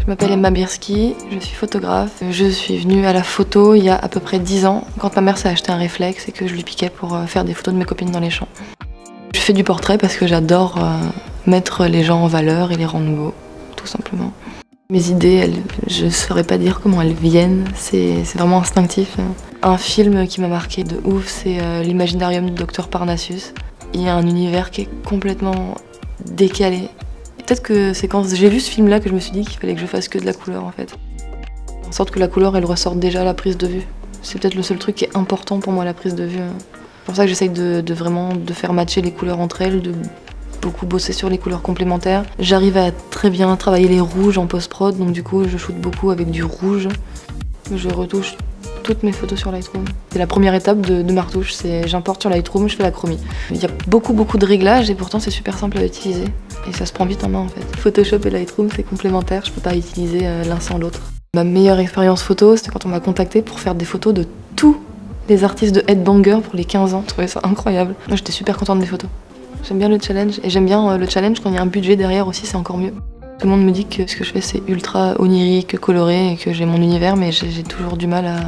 Je m'appelle Emma Birsky, je suis photographe. Je suis venue à la photo il y a à peu près 10 ans, quand ma mère s'est acheté un réflexe et que je lui piquais pour faire des photos de mes copines dans les champs. Je fais du portrait parce que j'adore mettre les gens en valeur et les rendre beaux, tout simplement. Mes idées, je ne saurais pas dire comment elles viennent, c'est vraiment instinctif. Un film qui m'a marqué de ouf, c'est l'Imaginarium du Dr Parnassus. Il y a un univers qui est complètement décalé. Peut-être que c'est quand j'ai vu ce film-là que je me suis dit qu'il fallait que je fasse que de la couleur en fait. En sorte que la couleur, elle ressorte déjà à la prise de vue. C'est peut-être le seul truc qui est important pour moi, la prise de vue. C'est pour ça que j'essaye de vraiment faire matcher les couleurs entre elles, de beaucoup bosser sur les couleurs complémentaires. J'arrive à très bien travailler les rouges en post-prod, donc du coup je shoote beaucoup avec du rouge. Je retouche toutes mes photos sur Lightroom. C'est la première étape de ma retouche, c'est j'importe sur Lightroom, je fais la chromie. Il y a beaucoup de réglages et pourtant c'est super simple à utiliser. Et ça se prend vite en main en fait. Photoshop et Lightroom c'est complémentaire, je peux pas utiliser l'un sans l'autre. Ma meilleure expérience photo, c'était quand on m'a contacté pour faire des photos de tous les artistes de Headbanger pour les 15 ans. Je trouvais ça incroyable. Moi j'étais super contente des photos. J'aime bien le challenge et j'aime bien le challenge quand il y a un budget derrière aussi, c'est encore mieux. Tout le monde me dit que ce que je fais c'est ultra onirique, coloré et que j'ai mon univers, mais j'ai toujours du mal à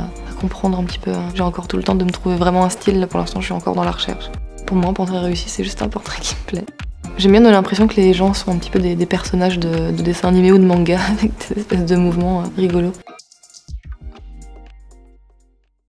comprendre un petit peu. J'ai encore tout le temps de me trouver vraiment un style, pour l'instant je suis encore dans la recherche. Pour moi un portrait réussi c'est juste un portrait qui me plaît. J'aime bien donner l'impression que les gens sont un petit peu des personnages de dessins animés ou de manga avec des espèces de mouvements rigolos.